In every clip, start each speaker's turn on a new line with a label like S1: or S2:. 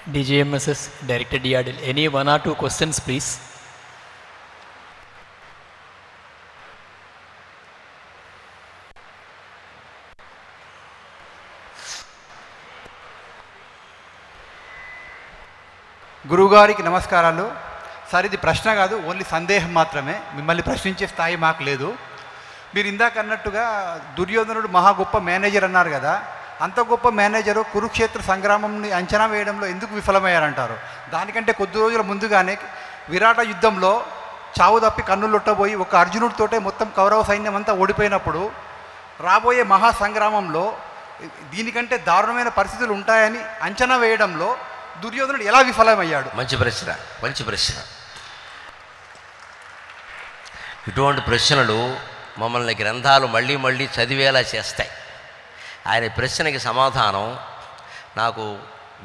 S1: DGMSS, Director DRDL. Any one or two questions, please?
S2: గురువుగారికి నమస్కారాలు. Sir, ఇది ప్రశ్న కాదు, ఓన్లీ సందేహం మాత్రమే. మిమ్మల్ని ప్రశ్నించే స్థాయి మాకు లేదు. మీరు ఇందాక అన్నట్టుగా దుర్యోధనుడు మహా గొప్ప మేనేజర్ అన్నారు కదా, అంత గొప్ప మేనేజరు కురుక్షేత్ర సంగ్రామంని అంచనా వేయడంలో ఎందుకు విఫలమయ్యారంటారు? దానికంటే కొద్ది రోజుల ముందుగానే విరాట యుద్ధంలో చావు తప్పి కన్నులొట్టబోయి ఒక అర్జునుడితోటే మొత్తం కౌరవ సైన్యం అంతా ఓడిపోయినప్పుడు రాబోయే మహా సంగ్రామంలో దీనికంటే దారుణమైన పరిస్థితులు ఉంటాయని అంచనా వేయడంలో దుర్యోధనుడు ఎలా విఫలమయ్యాడు?
S3: మంచి ప్రశ్న, మంచి ప్రశ్న. ఇటువంటి ప్రశ్నలు మమ్మల్ని గ్రంథాలు మళ్ళీ మళ్ళీ చదివేలా చేస్తాయి. ఆయన ప్రశ్నకి సమాధానం నాకు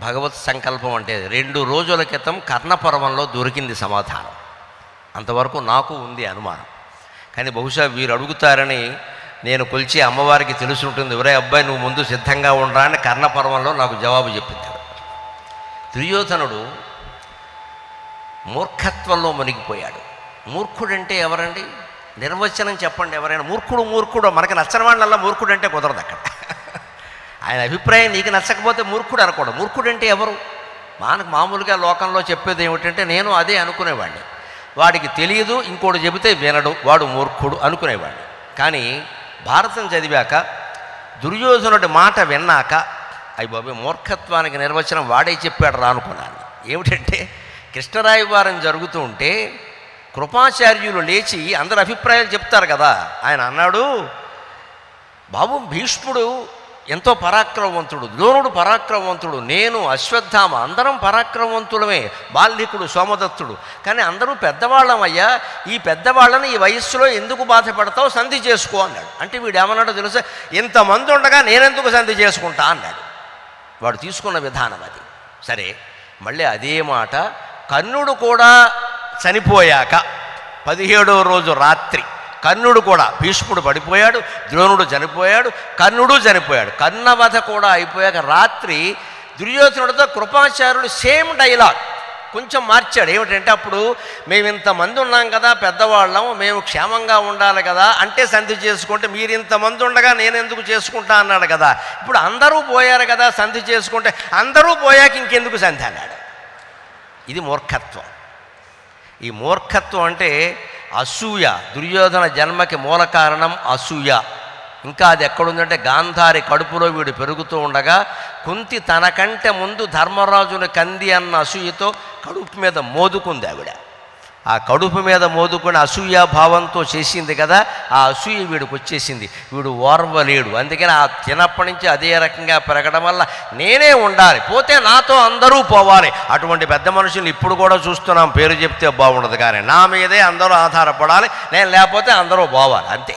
S3: భగవత్ సంకల్పం అంటే 2 రోజుల క్రితం కర్ణపర్వంలో దొరికింది సమాధానం. అంతవరకు నాకు ఉంది అనుమానం, కానీ బహుశా వీరు అడుగుతారని నేను కొలిచి అమ్మవారికి తెలుసుంటుంది. ఎవరే అబ్బాయి నువ్వు ముందు సిద్ధంగా ఉండరా అని కర్ణపర్వంలో నాకు జవాబు చెప్పింది. దుర్యోధనుడు మూర్ఖత్వంలో మునిగిపోయాడు. మూర్ఖుడంటే ఎవరండి? నిర్వచనం చెప్పండి. ఎవరైనా మూర్ఖుడు మనకి నచ్చని వాళ్ళల్లా మూర్ఖుడు అంటే కుదరదు. అక్కడ ఆయన అభిప్రాయం నీకు నచ్చకపోతే మూర్ఖుడు అనకూడదు. మూర్ఖుడు అంటే ఎవరు? మనకు మామూలుగా లోకంలో చెప్పేది ఏమిటంటే నేను అదే అనుకునేవాడిని, వాడికి తెలియదు, ఇంకోటి చెబితే వినడు, వాడు మూర్ఖుడు అనుకునేవాడిని. కానీ భారతం చదివాక దుర్యోధనుడి మాట విన్నాక అయ్యి బాబు మూర్ఖత్వానికి నిర్వచనం వాడే చెప్పాడు రా అనుకున్నాను. ఏమిటంటే కృష్ణరాయవారం జరుగుతూ ఉంటే కృపాచార్యులు లేచి అందరు అభిప్రాయాలు చెప్తారు కదా. ఆయన అన్నాడు, బాబు భీష్ముడు ఎంతో పరాక్రమవంతుడు, ద్రోణుడు పరాక్రమవంతుడు, నేను అశ్వత్థామ అందరం పరాక్రమవంతులమే, బాల్యకుడు సోమదత్తుడు, కానీ అందరూ పెద్దవాళ్ళమయ్యా, ఈ పెద్దవాళ్ళని ఈ వయస్సులో ఎందుకు బాధపడతావు, సంధి చేసుకో అన్నాడు. అంటే వీడు ఏమన్నాడో తెలుసా, ఇంతమంది ఉండగా నేనెందుకు సంధి చేసుకుంటా అన్నాడు. వాడు తీసుకున్న విధానం అది. సరే, మళ్ళీ అదే మాట కర్ణుడు కూడా చనిపోయాక 17వ రోజు రాత్రి కర్ణుడు కూడా, భీష్ముడు పడిపోయాడు, ద్రోణుడు చనిపోయాడు, కర్ణుడు చనిపోయాడు, కర్ణవధ కూడా అయిపోయాక రాత్రి దుర్యోధనుడితో కృపాచార్యుడు సేమ్ డైలాగ్ కొంచెం మార్చాడు. ఏమిటంటే అప్పుడు మేము ఇంతమంది ఉన్నాం కదా పెద్దవాళ్ళం, మేము క్షేమంగా ఉండాలి కదా, అంటే సంధి చేసుకుంటే మీరు ఇంతమంది ఉండగా నేను ఎందుకు చేసుకుంటా అన్నాడు కదా. ఇప్పుడు అందరూ పోయారు కదా సంధి చేసుకుంటే, అందరూ పోయాక ఇంకెందుకు సంధి అన్నాడు. ఇది మూర్ఖత్వం. ఈ మూర్ఖత్వం అంటే అసూయ. దుర్యోధన జన్మకి మూల కారణం అసూయ. ఇంకా అది ఎక్కడుందంటే గాంధారి కడుపులో వీడు పెరుగుతూ ఉండగా కుంతి తనకంటే ముందు ధర్మరాజుని కంది అన్న అసూయతో కడుపు మీద మోదుకుంది ఆవిడ. ఆ కడుపు మీద మోదుకుని అసూయ భావంతో చేసింది కదా, ఆ అసూయ వీడికి వచ్చేసింది. వీడు ఓర్వలేడు. అందుకని ఆ చిన్నప్పటి నుంచి అదే రకంగా పెరగడం వల్ల నేనే ఉండాలి, పోతే నాతో అందరూ పోవాలి. అటువంటి పెద్ద మనుషులు ఇప్పుడు కూడా చూస్తున్నాం, పేరు చెప్తే బాగుండదు, కానీ నా మీదే అందరూ ఆధారపడాలి, నేను లేకపోతే అందరూ పోవాలి, అంతే.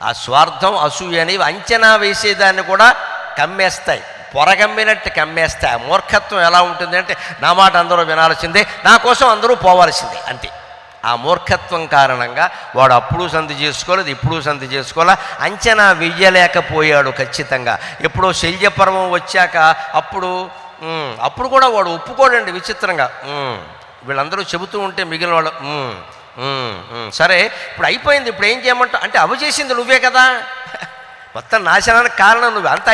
S3: ఆ స్వార్థం అసూయ అనేవి అంచనా వేసేదాన్ని కూడా కమ్మేస్తాయి, పొరగమ్మినట్టు కమ్మేస్తాయి. మూర్ఖత్వం ఎలా ఉంటుంది అంటే నా మాట అందరూ వినాల్సిందే, నా కోసం అందరూ పోవాల్సిందే, అంతే. ఆ మూర్ఖత్వం కారణంగా వాడు అప్పుడు సంధి చేసుకోలేదు, ఇప్పుడు సంధి చేసుకోలే, అంచనా వెయ్యలేకపోయాడు ఖచ్చితంగా. ఎప్పుడో శల్యపర్వం వచ్చాక అప్పుడు కూడా వాడు ఒప్పుకోడండి విచిత్రంగా. వీళ్ళందరూ చెబుతూ ఉంటే మిగిలిన వాళ్ళు సరే ఇప్పుడు అయిపోయింది, ఇప్పుడు ఏం చేయమంటావు అంటే అవచేసింది నువ్వే కదా, మొత్తం నాశనానికి కారణం నువ్వు, అంత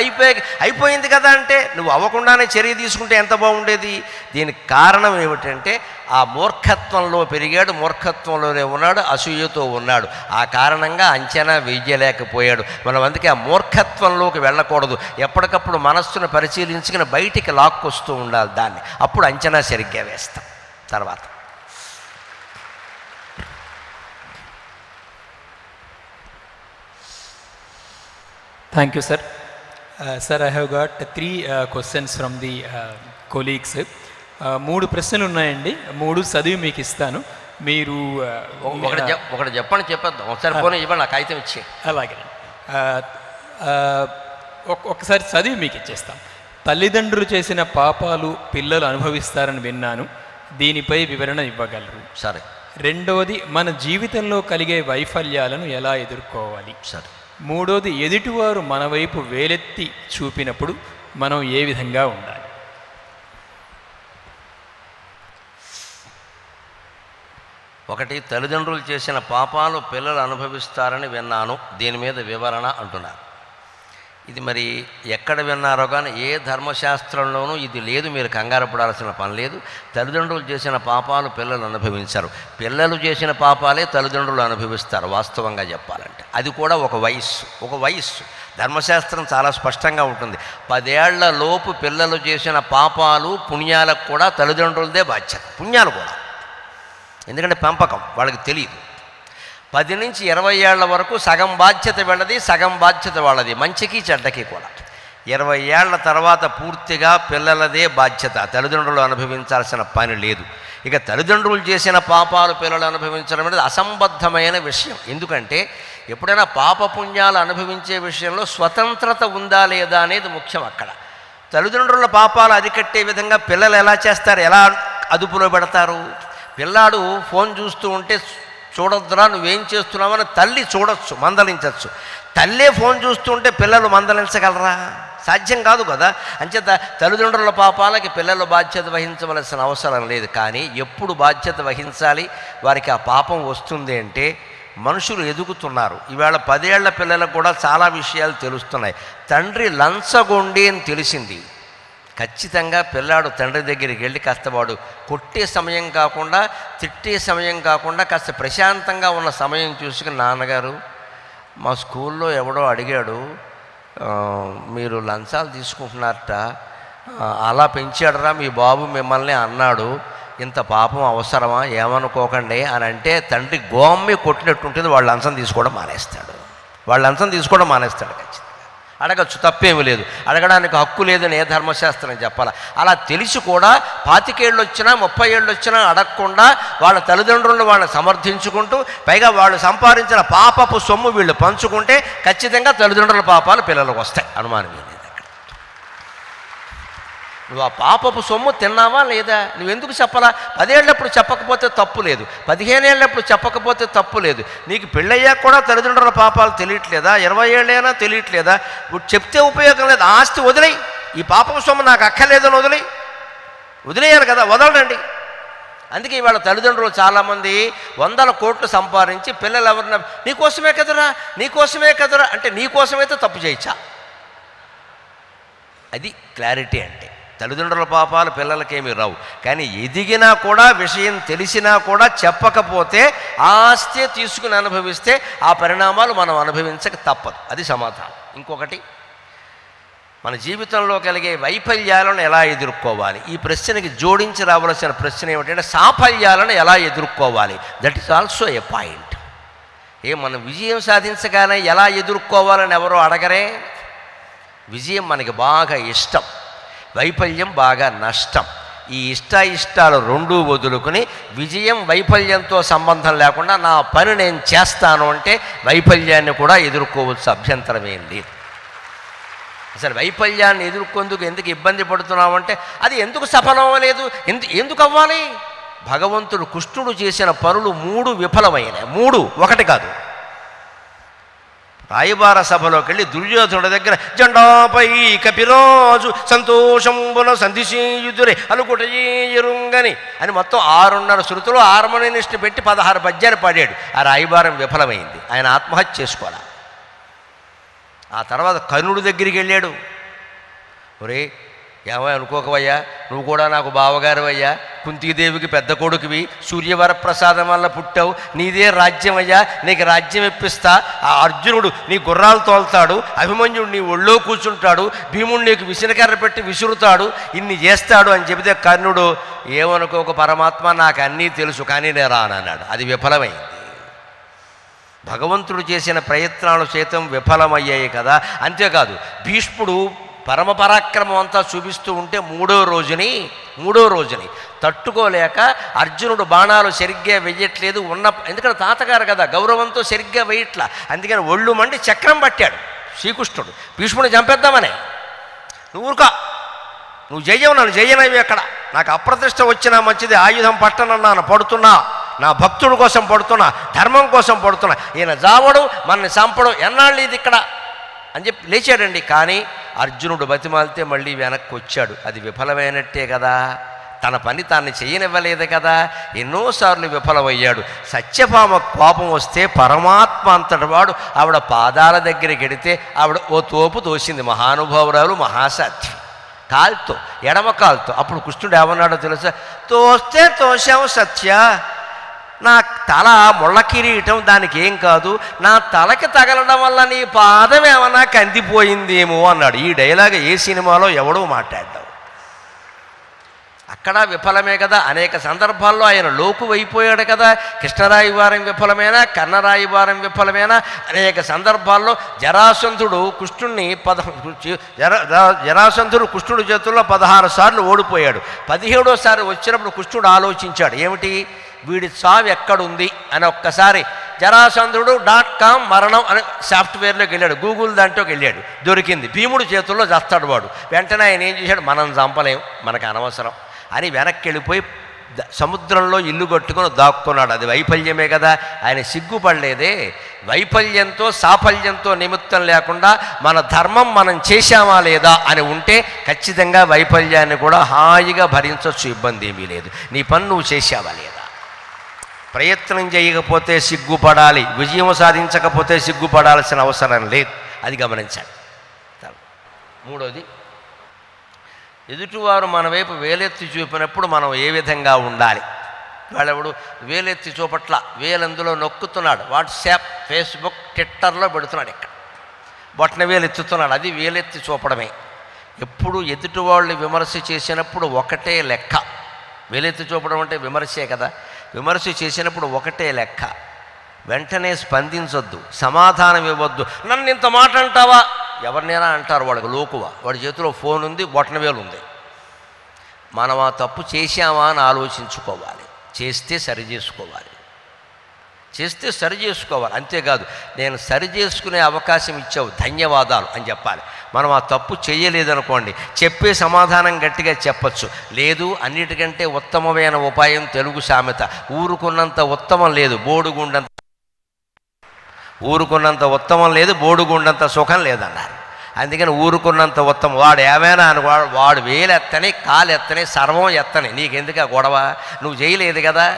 S3: అయిపోయింది కదా అంటే నువ్వు అవ్వకుండానే చర్య తీసుకుంటే ఎంత బాగుండేది. దీనికి కారణం ఏమిటంటే ఆ మూర్ఖత్వంలో పెరిగాడు, మూర్ఖత్వంలోనే ఉన్నాడు, అసూయతో ఉన్నాడు. ఆ కారణంగా అంచనా వెయ్యలేకపోయాడు. మనం అందుకే ఆ మూర్ఖత్వంలోకి వెళ్ళకూడదు, ఎప్పటికప్పుడు మనస్సును పరిశీలించుకుని బయటికి లాక్కొస్తూ ఉండాలి దాన్ని, అప్పుడు అంచనా సరిగ్గా వేస్తాం. తర్వాత
S1: Thank you, sir. Sir, I have got 3 questions from the colleagues. 3 ప్రశ్నలు ఉన్నాయండి, 3 చదివి మీకు ఇస్తాను. మీరు
S3: ఒకటి చెప్పేద్దాం ఒకసారి, పోనీ ఇవ్వండి, నాకు కాగితం ఇచ్చి.
S1: అలాగే ఒకసారి చదివి మీకు ఇచ్చేస్తాం. తల్లిదండ్రులు చేసిన పాపాలు పిల్లలు అనుభవిస్తారని విన్నాను, దీనిపై వివరణ ఇవ్వగలరు?
S3: సరే.
S1: రెండవది, మన జీవితంలో కలిగే వైఫల్యాలను ఎలా ఎదుర్కోవాలి?
S3: సరే.
S1: మూడోది, ఎదుటివారు మన వైపు వేలెత్తి చూపినప్పుడు మనం ఏ విధంగా ఉండాలి?
S3: ఒకటి, తల్లిదండ్రులు చేసిన పాపాలు పిల్లలు అనుభవిస్తారని విన్నాను, దీని మీద వివరణ అంటున్నారు. ఇది మరి ఎక్కడ విన్నారో కానీ ఏ ధర్మశాస్త్రంలోనూ ఇది లేదు, మీరు కంగారు పడాల్సిన పని లేదు. తల్లిదండ్రులు చేసిన పాపాలు పిల్లలు అనుభవించరు, పిల్లలు చేసిన పాపాలే తల్లిదండ్రులు అనుభవిస్తారు వాస్తవంగా చెప్పాలంటే. అది కూడా ఒక వయస్సు. ధర్మశాస్త్రం చాలా స్పష్టంగా ఉంటుంది. 10 ఏళ్ల లోపు పిల్లలు చేసిన పాపాలు పుణ్యాలకు కూడా తల్లిదండ్రులదే బాధ్యత, పుణ్యాలు కూడా. ఎందుకంటే పెంపకం వాళ్ళకి తెలియదు. 10 నుంచి 20 ఏళ్ల వరకు సగం బాధ్యత వీళ్ళది, సగం బాధ్యత వాళ్ళది, మంచికి చెడ్డకి కూడా. 20 ఏళ్ల తర్వాత పూర్తిగా పిల్లలదే బాధ్యత, తల్లిదండ్రులు అనుభవించాల్సిన పని లేదు. ఇక తల్లిదండ్రులు చేసిన పాపాలు పిల్లలు అనుభవించడం అనేది అసంబద్ధమైన విషయం. ఎందుకంటే ఎప్పుడైనా పాపపుణ్యాలు అనుభవించే విషయంలో స్వతంత్రత ఉందా లేదా అనేది ముఖ్యం. అక్కడ తల్లిదండ్రుల పాపాలు అరికట్టే విధంగా పిల్లలు ఎలా చేస్తారు, ఎలా అదుపులో పెడతారు? పిల్లాడు ఫోన్ చూస్తూ ఉంటే చూడొద్దురా నువ్వేం చేస్తున్నావని తల్లి చూడొచ్చు, మందలించవచ్చు. తల్లే ఫోన్ చూస్తుంటే పిల్లలు మందలించగలరా? సాధ్యం కాదు కదా. అంచేత తల్లిదండ్రుల పాపాలకి పిల్లలు బాధ్యత వహించవలసిన అవసరం లేదు. కానీ ఎప్పుడు బాధ్యత వహించాలి, వారికి ఆ పాపం వస్తుంది అంటే మనుషులు ఎదుగుతున్నారు. ఈవేళ 10 ఏళ్ల పిల్లలకు కూడా చాలా విషయాలు తెలుస్తున్నాయి. తండ్రి లంచగొండి అని తెలిసింది. ఖచ్చితంగా పిల్లాడు తండ్రి దగ్గరికి వెళ్ళి కాస్త వాడు కొట్టే సమయం కాకుండా, తిట్టే సమయం కాకుండా కాస్త ప్రశాంతంగా ఉన్న సమయం చూసుకుని, నాన్నగారు మా స్కూల్లో ఎవడో అడిగాడు మీరు లంచాలు తీసుకుంటున్నారట, అలా పెంచాడరా మీ బాబు మిమ్మల్ని అన్నాడు, ఇంత పాపం అవసరమా, ఏమనుకోకండి అని అంటే తండ్రి గోమ్మి కొట్టినట్టుంటుంది. వాళ్ళు లంచం తీసుకోవడం మానేస్తాడు. ఖచ్చితంగా అడగచ్చు, తప్పేమీ లేదు. అడగడానికి హక్కు లేదని ఏ ధర్మశాస్త్రం చెప్పాలా? అలా తెలిసి కూడా 25 ఏళ్ళు వచ్చినా 30 ఏళ్ళు వచ్చినా అడగకుండా వాళ్ళ తల్లిదండ్రులను వాళ్ళని సమర్థించుకుంటూ, పైగా వాళ్ళు సంపాదించిన పాపపు సొమ్ము వీళ్ళు పంచుకుంటే ఖచ్చితంగా తల్లిదండ్రుల పాపాలు పిల్లలకు వస్తాయి, అనుమానం లేదు. నువ్వు ఆ పాపపు సొమ్ము తిన్నావా లేదా? నువ్వెందుకు చెప్పాలా? 10 ఏళ్ళప్పుడు చెప్పకపోతే తప్పు లేదు, 15 ఏళ్ళప్పుడు చెప్పకపోతే తప్పు లేదు. నీకు పెళ్ళయ్యాక కూడా తల్లిదండ్రుల పాపాలు తెలియట్లేదా? 20 ఏళ్ళైనా తెలియట్లేదా? చెప్తే ఉపయోగం లేదు. ఆస్తి వదిలేయి, ఈ పాపపు సొమ్ము నాకు అక్కర్లేదని వదిలేయాలి కదా, వదలండి. అందుకే ఇవాళ తల్లిదండ్రులు చాలామంది 100 కోట్లు సంపాదించి పిల్లలు ఎవరిన నీకోసమే కదరా అంటే నీకోసమైతే తప్పు చేయొచ్చా? అది క్లారిటీ అంటే. తల్లిదండ్రుల పాపాలు పిల్లలకేమీ రావు. కానీ ఎదిగినా కూడా, విషయం తెలిసినా కూడా చెప్పకపోతే ఆస్తి తీసుకుని అనుభవిస్తే ఆ పరిణామాలు మనం అనుభవించక తప్పదు. అది సమాధానం. ఇంకొకటి, మన జీవితంలో కలిగే వైఫల్యాలను ఎలా ఎదుర్కోవాలి? ఈ ప్రశ్నకి జోడించి రావాల్సిన ప్రశ్న ఏమిటంటే సాఫల్యాలను ఎలా ఎదుర్కోవాలి? That is also a point. మనం విజయం సాధించగానే ఎలా ఎదుర్కోవాలని ఎవరో అడగరే. విజయం మనకి బాగా ఇష్టం, వైఫల్యం బాగా నష్టం. ఈ ఇష్టాలు రెండూ వదులుకుని విజయం వైఫల్యంతో సంబంధం లేకుండా నా పని నేను చేస్తాను అంటే వైఫల్యాన్ని కూడా ఎదుర్కోవచ్చు, అభ్యంతరమేం లేదు. అసలు వైఫల్యాన్ని ఎదుర్కొందుకు ఎందుకు ఇబ్బంది పడుతున్నామంటే అది ఎందుకు సఫలం అవ్వలేదు, ఎందుకు అవ్వాలి? భగవంతుడు కృష్ణుడు చేసిన పనులు 3 విఫలమైనాయి. 3, 1 కాదు. రాయబార సభలోకి వెళ్ళి దుర్యోధనుడి దగ్గర జెండాపై కపిరాజు సంతోషంబున సంధిశీయుదురే అలుకుటయేరుంగని అని మొత్తం 6.5 శృతులు హార్మోనియనిస్ట్ పెట్టి 16 పద్యాలు పాడాడు. ఆ రాయబారం విఫలమైంది, ఆయన ఆత్మహత్య చేసుకోవాలి. ఆ తర్వాత కర్ణుడి దగ్గరికి వెళ్ళాడు. ఒరే ఏమో అనుకోకవయ్యా, నువ్వు కూడా నాకు బావగారు అయ్యా, కుంతీదేవికి పెద్ద కొడుకువి, సూర్యవరప్రసాదం వల్ల పుట్టావు, నీదే రాజ్యం అయ్యా, నీకు రాజ్యం ఇప్పిస్తా. ఆ అర్జునుడు నీ గుర్రాలు తోలుతాడు, అభిమన్యుడు నీ ఒళ్ళో కూర్చుంటాడు, భీముడు నీకు విసినకర్ర పెట్టి విసురుతాడు, ఇన్ని చేస్తాడు అని చెబితే కర్ణుడు ఏమనుకోక పరమాత్మ నాకు అన్నీ తెలుసు కానీ నేను రానన్నాడు. అది విఫలమైంది. భగవంతుడు చేసిన ప్రయత్నాలు సైతం విఫలమయ్యాయి కదా. అంతేకాదు భీష్ముడు పరమపరాక్రమం అంతా చూపిస్తూ ఉంటే మూడో రోజుని తట్టుకోలేక అర్జునుడు బాణాలు సరిగ్గా వెయ్యట్లేదు ఎందుకంటే తాతగారు కదా, గౌరవంతో సరిగ్గా వేయట్లా. అందుకని ఒళ్ళు మండి చక్రం పట్టాడు శ్రీకృష్ణుడు, భీష్ముడిని చంపేద్దామని. నువ్వు జయ్యవు, నన్ను జయ్యనవి ఎక్కడ, నాకు అప్రతిష్ట వచ్చినా మంచిది, ఆయుధం పట్టనన్నాను, పడుతున్నా, నా భక్తుడి కోసం పడుతున్నా, ధర్మం కోసం పడుతున్నా, ఈయన జావడు మనని చంపడం ఎన్నాళ్ళు ఇది ఇక్కడ అని చెప్పి లేచాడండి. కానీ అర్జునుడు బతిమాలితే మళ్ళీ వెనక్కి వచ్చాడు. అది విఫలమైనట్టే కదా. తన పని తాను చేయనివ్వలేదు కదా, ఎన్నోసార్లు విఫలమయ్యాడు. సత్యభామ కోపం వస్తే పరమాత్మ అంతటి వాడు ఆవిడ పాదాల దగ్గరికి వెడితే ఆవిడ ఓ తోపు తోసింది. మహానుభావురాలు, మహాసాధ్వి, కాలుతో, ఎడమ కాలుతో. అప్పుడు కృష్ణుడు ఏమన్నాడో తెలుసా? తోస్తే తోసావు సత్య, నా తల ముళ్ళ కిరీటం, దానికి ఏం కాదు, నా తలకి తగలడం వల్ల నీ పాదం ఏమన్నా కందిపోయిందేమో అన్నాడు. ఈ డైలాగ్ ఏ సినిమాలో ఎవడో మాట్లాడ్డావు. అక్కడ విఫలమే కదా. అనేక సందర్భాల్లో ఆయన లోకు అయిపోయాడు కదా. కృష్ణరాయి వారం విఫలమేనా, కన్నరాయి వారం విఫలమేనా? అనేక సందర్భాల్లో జరాసంధుడు కృష్ణుడిని జరాసంధుడు కృష్ణుడి చేతుల్లో 16 సార్లు ఓడిపోయాడు. 17వ వచ్చినప్పుడు కృష్ణుడు ఆలోచించాడు, ఏమిటి వీడి చావు ఎక్కడుంది అని. ఒక్కసారి జరాసంధుడు .com మరణం అని సాఫ్ట్వేర్లోకి వెళ్ళాడు, గూగుల్ దాంట్లోకి వెళ్ళాడు, దొరికింది. భీముడు చేతుల్లో చేస్తాడు వాడు. వెంటనే ఆయన ఏం చేశాడు, మనం చంపలేం, మనకు అనవసరం అని వెనక్కి వెళ్ళిపోయి సముద్రంలో ఇల్లు కట్టుకొని దాక్కున్నాడు. అది వైఫల్యమే కదా. ఆయన సిగ్గుపడలేదే. వైఫల్యంతో సాఫల్యంతో నిమిత్తం లేకుండా మన ధర్మం మనం చేశామా లేదా అని ఉంటే ఖచ్చితంగా వైఫల్యాన్ని కూడా హాయిగా భరించవచ్చు, ఇబ్బంది ఏమీ లేదు. నీ పని నువ్వు చేశావా లేదా? ప్రయత్నం చేయకపోతే సిగ్గుపడాలి, విజయం సాధించకపోతే సిగ్గుపడాల్సిన అవసరం లేదు. అది గమనించాలి. మూడోది, ఎదుటివారు మన వైపు వేలెత్తి చూపినప్పుడు మనం ఏ విధంగా ఉండాలి. వాళ్ళెవడు వేలెత్తి చూపట్ల, వేలందులో నొక్కుతున్నాడు, వాట్సాప్, ఫేస్బుక్, ట్విట్టర్లో పెడుతున్నాడు, ఇక్కడ బొట్టన వేలెత్తుతున్నాడు, అది వేలెత్తి చూపడమే. ఎప్పుడు ఎదుటి వాళ్ళు విమర్శ చేసినప్పుడు ఒకటే లెక్క. వేలెత్తి చూపడం అంటే విమర్శే కదా. విమర్శ చేసినప్పుడు ఒకటే లెక్క. వెంటనే స్పందించొద్దు, సమాధానం ఇవ్వద్దు. నన్ను ఇంత మాట అంటావా? ఎవరినైనా అంటారు, వాడికి లోకువ. వాడి చేతిలో ఫోన్ ఉంది, బొట్టనవేలు ఉంది. మనం ఆ తప్పు చేశామా అని ఆలోచించుకోవాలి. చేస్తే సరి చేసుకోవాలి, చేస్తే సరి చేసుకోవాలి. అంతేకాదు నేను సరి చేసుకునే అవకాశం ఇచ్చావు, ధన్యవాదాలు అని చెప్పాలి. మనం ఆ తప్పు చేయలేదనుకోండి, చెప్పే సమాధానం గట్టిగా చెప్పచ్చు. లేదు, అన్నిటికంటే ఉత్తమమైన ఉపాయం తెలుగు సామెత, ఊరుకున్నంత ఉత్తమం లేదు ఊరుకున్నంత ఉత్తమం లేదు, బోడుగుండంత సుఖం లేదన్నారు. అందుకని ఊరుకున్నంత ఉత్తమం. వాడు ఏమైనా అని వాడు వేలు ఎత్తని, కాలు ఎత్తని, సర్వం ఎత్తని, నీకెందుకు ఆ గొడవ? నువ్వు చేయలేదు కదా.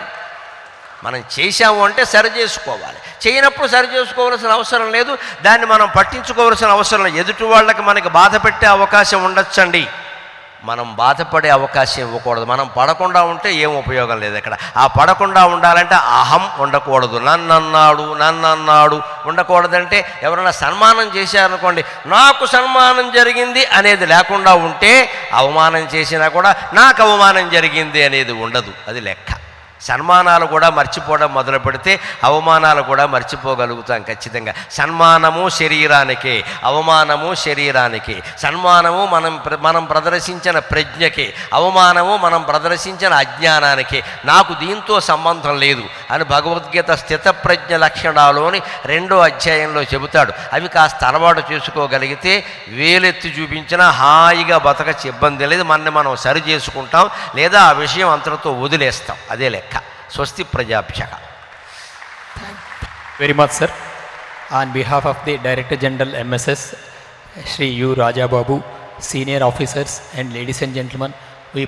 S3: మనం చేశాము అంటే సరి చేసుకోవాలి. చేయనప్పుడు సరి చేసుకోవాల్సిన అవసరం లేదు, దాన్ని మనం పట్టించుకోవాల్సిన అవసరం లేదు. ఎదుటి వాళ్ళకి మనకి బాధ పెట్టే అవకాశం ఉండొచ్చండి, మనం బాధపడే అవకాశం ఇవ్వకూడదు. మనం పడకుండా ఉంటే ఏం ఉపయోగం లేదు. ఇక్కడ ఆ పడకుండా ఉండాలంటే అహం ఉండకూడదు. నన్నన్నాడు ఉండకూడదంటే ఎవరైనా సన్మానం చేశారనుకోండి, నాకు సన్మానం జరిగింది అనేది లేకుండా ఉంటే, అవమానం చేసినా కూడా నాకు అవమానం జరిగింది అనేది ఉండదు. అది లెక్క. సన్మానాలు కూడా మర్చిపోవడం మొదలు పెడితే అవమానాలు కూడా మర్చిపోగలుగుతాం ఖచ్చితంగా. సన్మానము శరీరానికే, అవమానము శరీరానికి. సన్మానము మనం ప్రదర్శించిన ప్రజ్ఞకి, అవమానము మనం ప్రదర్శించిన అజ్ఞానానికి. నాకు దీంతో సంబంధం లేదు అని భగవద్గీత స్థితప్రజ్ఞ లక్షణాలోని 2వ అధ్యాయంలో చెబుతాడు. అవి కాస్త అలవాటు చేసుకోగలిగితే వేలెత్తి చూపించినా హాయిగా బతకచ్చు, ఇబ్బంది లేదు. మనం సరి చేసుకుంటాం, లేదా ఆ విషయం అంతటితో వదిలేస్తాం. అదే లెక్క. స్వస్తి ప్రజాభ్యః.
S1: Very much, sir. On behalf of the Director General MSS, Shri U. Raja Babu, senior officers and ladies and gentlemen, we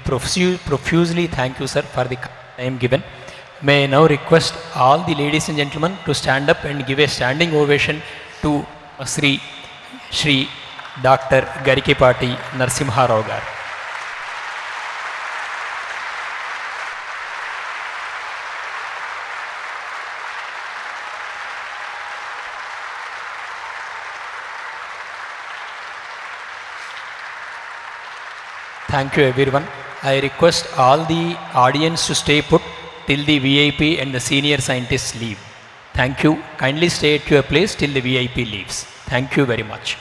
S1: profusely thank you, sir, for the time given. May I now request all the ladies and gentlemen to stand up and give a standing ovation to Shri Dr. Garikipati Narasimha Rao garu. Thank you everyone. I request all the audience to stay put till the VIP and the senior scientists leave. Thank you. Kindly stay at your place till the VIP leaves. Thank you very much.